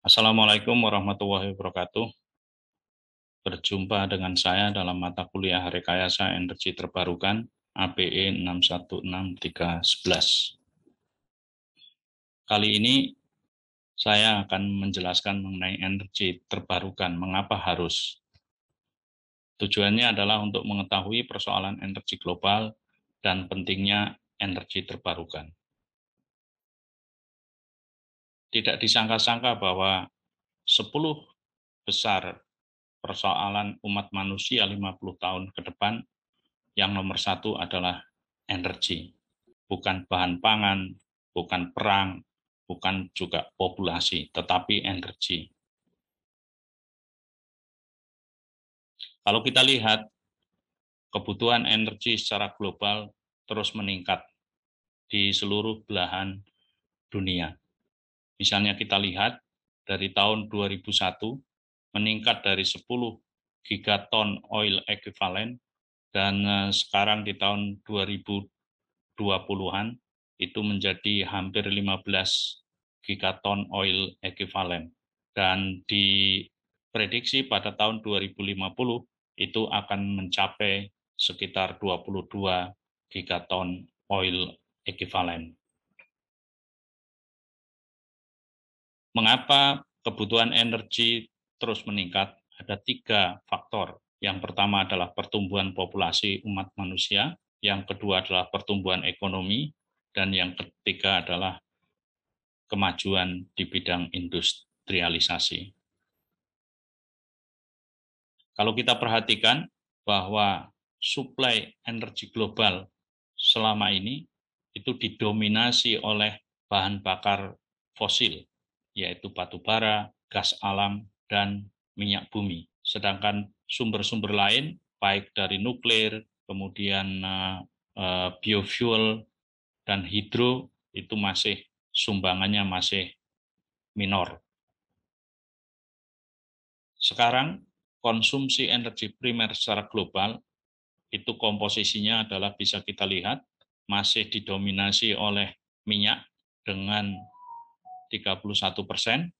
Assalamualaikum warahmatullahi wabarakatuh. Berjumpa dengan saya dalam mata kuliah Rekayasa Energi Terbarukan APE 616311. Kali ini saya akan menjelaskan mengenai energi terbarukan, mengapa harus. Tujuannya adalah untuk mengetahui persoalan energi global dan pentingnya energi terbarukan. Tidak disangka-sangka bahwa 10 besar persoalan umat manusia 50 tahun ke depan, yang nomor satu adalah energi. Bukan bahan pangan, bukan perang, bukan juga populasi, tetapi energi. Kalau kita lihat, kebutuhan energi secara global terus meningkat di seluruh belahan dunia. Misalnya kita lihat dari tahun 2001 meningkat dari 10 gigaton oil equivalent dan sekarang di tahun 2020-an itu menjadi hampir 15 gigaton oil equivalent. Dan diprediksi pada tahun 2050 itu akan mencapai sekitar 22 gigaton oil equivalent. Mengapa kebutuhan energi terus meningkat? Ada 3 faktor. Yang pertama adalah pertumbuhan populasi umat manusia, yang kedua adalah pertumbuhan ekonomi, dan yang ketiga adalah kemajuan di bidang industrialisasi. Kalau kita perhatikan bahwa suplai energi global selama ini itu didominasi oleh bahan bakar fosil, yaitu batu bara, gas alam, dan minyak bumi. Sedangkan sumber-sumber lain, baik dari nuklir, kemudian biofuel, dan hidro, itu masih sumbangannya masih minor. Sekarang, konsumsi energi primer secara global, itu komposisinya adalah bisa kita lihat, masih didominasi oleh minyak dengan 31%,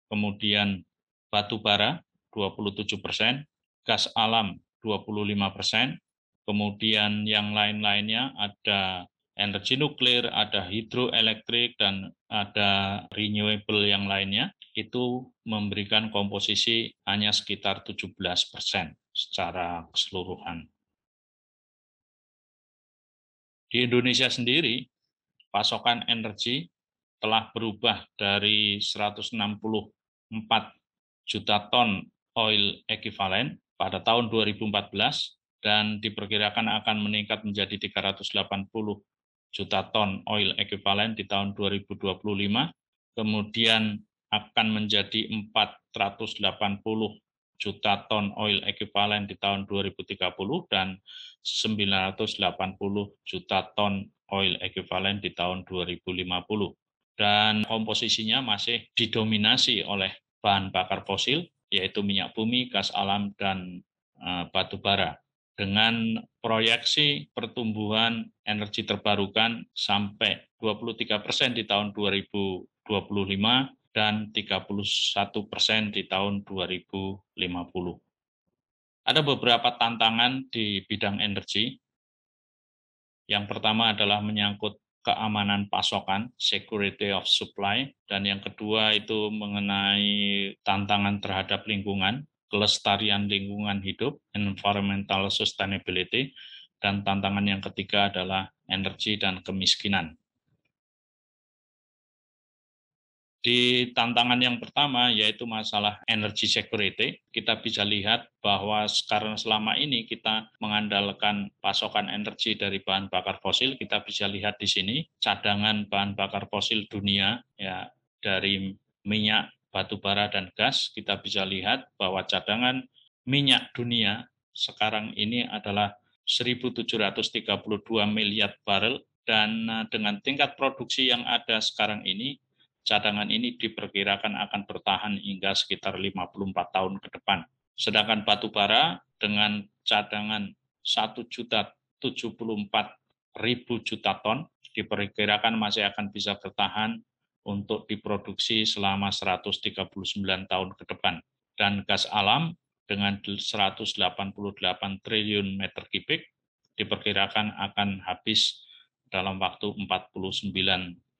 kemudian batu bara 27%, gas alam 25%, kemudian yang lain-lainnya ada energi nuklir, ada hidroelektrik, dan ada renewable yang lainnya, itu memberikan komposisi hanya sekitar 17% secara keseluruhan. Di Indonesia sendiri, pasokan energi telah berubah dari 164 juta ton oil equivalent pada tahun 2014 dan diperkirakan akan meningkat menjadi 380 juta ton oil equivalent di tahun 2025, kemudian akan menjadi 480 juta ton oil equivalent di tahun 2030 dan 980 juta ton oil equivalent di tahun 2050. Dan komposisinya masih didominasi oleh bahan bakar fosil, yaitu minyak bumi, gas alam, dan batu bara. Dengan proyeksi pertumbuhan energi terbarukan sampai 23% di tahun 2025 dan 31% di tahun 2050. Ada beberapa tantangan di bidang energi. Yang pertama adalah menyangkut keamanan pasokan, security of supply, dan yang kedua itu mengenai tantangan terhadap lingkungan, kelestarian lingkungan hidup, environmental sustainability, dan tantangan yang ketiga adalah energi dan kemiskinan. Di tantangan yang pertama, yaitu masalah energy security, kita bisa lihat bahwa sekarang selama ini kita mengandalkan pasokan energi dari bahan bakar fosil. Kita bisa lihat di sini cadangan bahan bakar fosil dunia, ya, dari minyak, batu bara, dan gas. Kita bisa lihat bahwa cadangan minyak dunia sekarang ini adalah 1.732 miliar barel, dan dengan tingkat produksi yang ada sekarang ini, cadangan ini diperkirakan akan bertahan hingga sekitar 54 tahun ke depan. Sedangkan batu bara dengan cadangan 1.074.000 juta ton diperkirakan masih akan bisa bertahan untuk diproduksi selama 139 tahun ke depan. Dan gas alam dengan 188 triliun meter kubik diperkirakan akan habis dalam waktu 49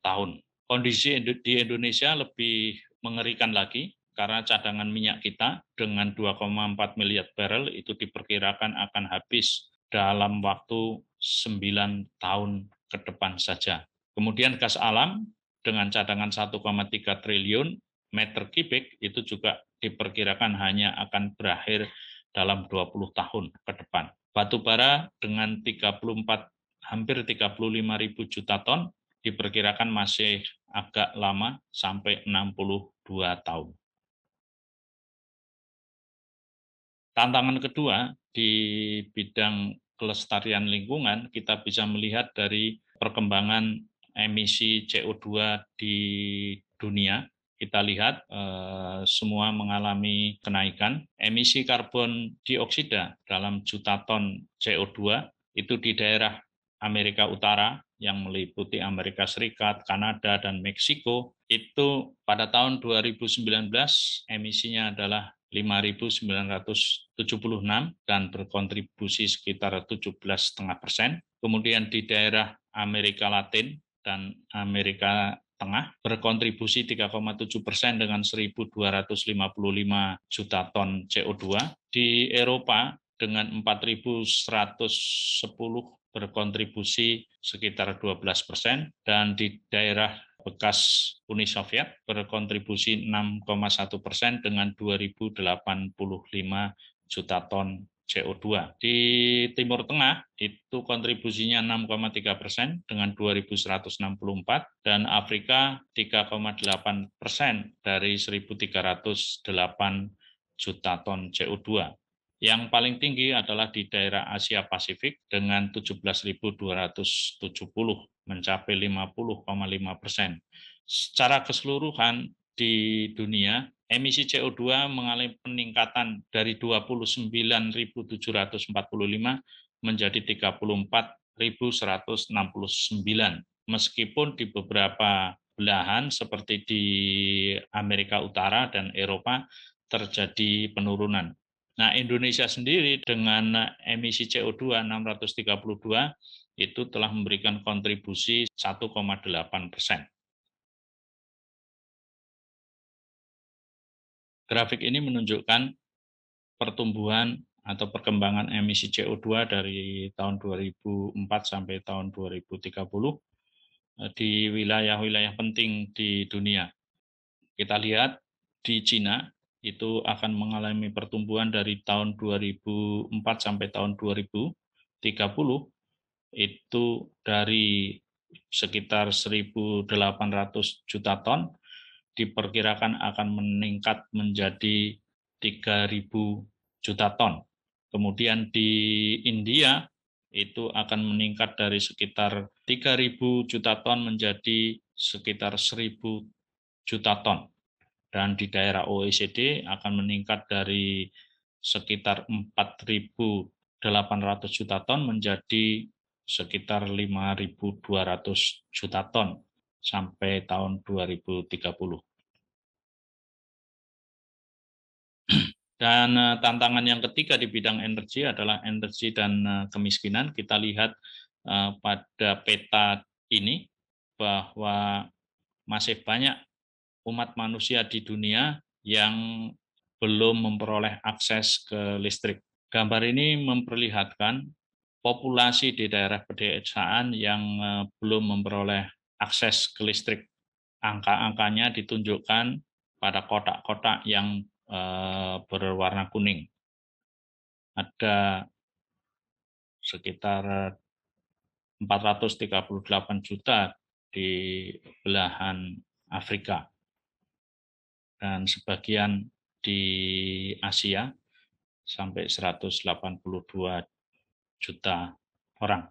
tahun. Kondisi di Indonesia lebih mengerikan lagi karena cadangan minyak kita dengan 2,4 miliar barrel itu diperkirakan akan habis dalam waktu 9 tahun ke depan saja. Kemudian gas alam dengan cadangan 1,3 triliun meter kubik itu juga diperkirakan hanya akan berakhir dalam 20 tahun ke depan. Batu bara dengan 34 hampir 35.000 juta ton diperkirakan masih agak lama sampai 62 tahun. Tantangan kedua di bidang kelestarian lingkungan kita bisa melihat dari perkembangan emisi CO2 di dunia. Kita lihat semua mengalami kenaikan. Emisi karbon dioksida dalam juta ton CO2 itu di daerah Amerika Utara yang meliputi Amerika Serikat, Kanada, dan Meksiko, itu pada tahun 2019 emisinya adalah 5.976 dan berkontribusi sekitar 17,5%. Kemudian di daerah Amerika Latin dan Amerika Tengah berkontribusi 3,7% dengan 1.255 juta ton CO2. Di Eropa dengan 4.110 berkontribusi sekitar 12%, dan di daerah bekas Uni Soviet berkontribusi 6,1% dengan 2.085 juta ton CO2. Di Timur Tengah itu kontribusinya 6,3% dengan 2.164, dan Afrika 3,8% dari 1.308 juta ton CO2. Yang paling tinggi adalah di daerah Asia Pasifik dengan 17.270 mencapai 50,5%. Secara keseluruhan di dunia, emisi CO2 mengalami peningkatan dari 29.745 menjadi 34.169. Meskipun di beberapa belahan seperti di Amerika Utara dan Eropa terjadi penurunan. Nah, Indonesia sendiri dengan emisi CO2 632 itu telah memberikan kontribusi 1,8%. Grafik ini menunjukkan pertumbuhan atau perkembangan emisi CO2 dari tahun 2004 sampai tahun 2030 di wilayah-wilayah penting di dunia. Kita lihat di Cina itu akan mengalami pertumbuhan dari tahun 2004 sampai tahun 2030 itu dari sekitar 1.800 juta ton diperkirakan akan meningkat menjadi 3.000 juta ton. Kemudian di India itu akan meningkat dari sekitar 3.000 juta ton menjadi sekitar 1.000 juta ton. Dan di daerah OECD akan meningkat dari sekitar 4.800 juta ton menjadi sekitar 5.200 juta ton sampai tahun 2030. Dan tantangan yang ketiga di bidang energi adalah energi dan kemiskinan. Kita lihat pada peta ini bahwa masih banyak umat manusia di dunia yang belum memperoleh akses ke listrik. Gambar ini memperlihatkan populasi di daerah pedesaan yang belum memperoleh akses ke listrik. Angka-angkanya ditunjukkan pada kotak-kotak yang berwarna kuning. Ada sekitar 438 juta di belahan Afrika dan sebagian di Asia sampai 182 juta orang.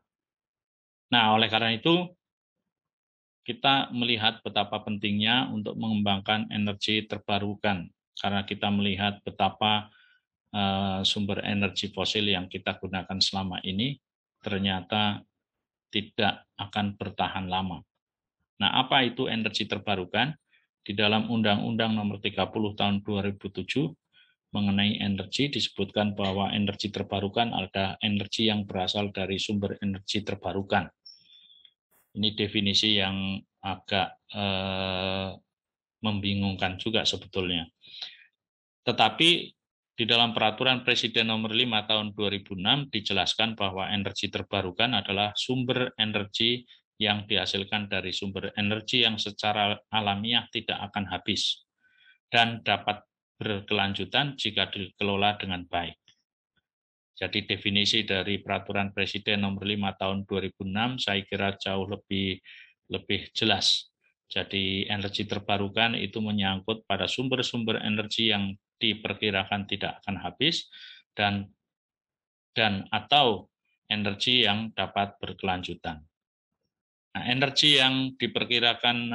Nah, oleh karena itu kita melihat betapa pentingnya untuk mengembangkan energi terbarukan karena kita melihat betapa sumber energi fosil yang kita gunakan selama ini ternyata tidak akan bertahan lama. Nah, apa itu energi terbarukan? Di dalam Undang-Undang Nomor 30 Tahun 2007 mengenai energi disebutkan bahwa energi terbarukan adalah energi yang berasal dari sumber energi terbarukan. Ini definisi yang agak membingungkan juga sebetulnya. Tetapi di dalam Peraturan Presiden Nomor 5 Tahun 2006 dijelaskan bahwa energi terbarukan adalah sumber energi yang dihasilkan dari sumber energi yang secara alamiah tidak akan habis dan dapat berkelanjutan jika dikelola dengan baik. Jadi definisi dari Peraturan Presiden Nomor 5 Tahun 2006 saya kira jauh lebih jelas. Jadi energi terbarukan itu menyangkut pada sumber-sumber energi yang diperkirakan tidak akan habis dan atau energi yang dapat berkelanjutan. Nah, energi yang diperkirakan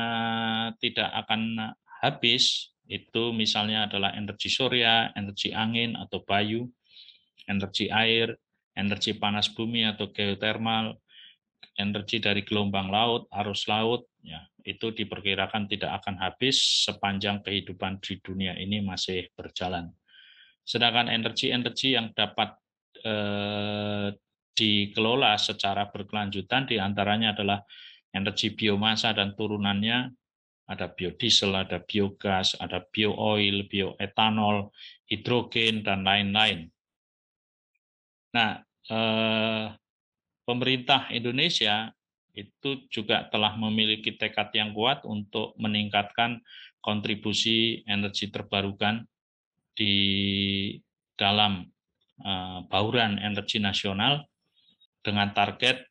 tidak akan habis itu misalnya adalah energi surya, energi angin atau bayu, energi air, energi panas bumi atau geotermal, energi dari gelombang laut, arus laut, ya, itu diperkirakan tidak akan habis sepanjang kehidupan di dunia ini masih berjalan. Sedangkan energi-energi yang dapat dikelola secara berkelanjutan diantaranya adalah energi biomasa dan turunannya, ada biodiesel, ada biogas, ada biooil, bioetanol, hidrogen, dan lain-lain. Nah, pemerintah Indonesia itu juga telah memiliki tekad yang kuat untuk meningkatkan kontribusi energi terbarukan di dalam bauran energi nasional dengan target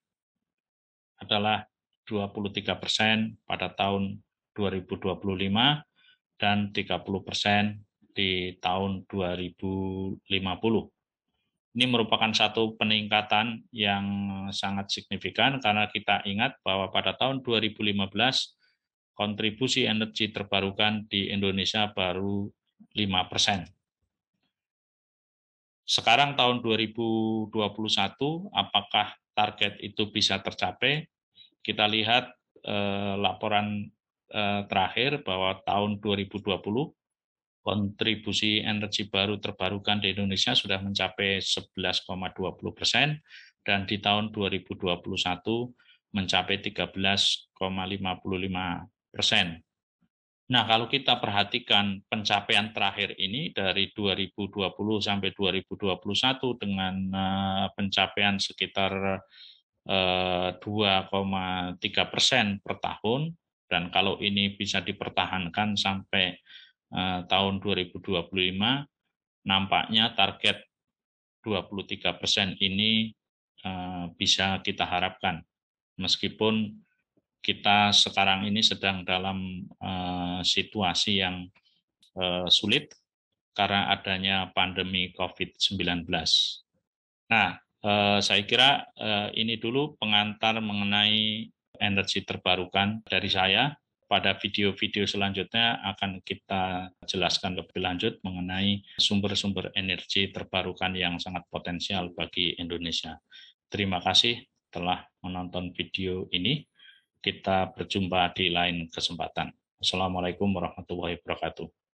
adalah 23% pada tahun 2025 dan 30% di tahun 2050. Ini merupakan satu peningkatan yang sangat signifikan karena kita ingat bahwa pada tahun 2015 kontribusi energi terbarukan di Indonesia baru 5%. Sekarang tahun 2021, apakah target itu bisa tercapai? Kita lihat laporan terakhir bahwa tahun 2020 kontribusi energi baru terbarukan di Indonesia sudah mencapai 11,20% dan di tahun 2021 mencapai 13,55%. Nah, kalau kita perhatikan pencapaian terakhir ini dari 2020 sampai 2021 dengan pencapaian sekitar 2,3% per tahun, dan kalau ini bisa dipertahankan sampai tahun 2025, nampaknya target 23% ini bisa kita harapkan. Meskipun kita sekarang ini sedang dalam situasi yang sulit karena adanya pandemi COVID-19. Nah, saya kira ini dulu pengantar mengenai energi terbarukan dari saya. Pada video-video selanjutnya akan kita jelaskan lebih lanjut mengenai sumber-sumber energi terbarukan yang sangat potensial bagi Indonesia. Terima kasih telah menonton video ini. Kita berjumpa di lain kesempatan. Assalamualaikum warahmatullahi wabarakatuh.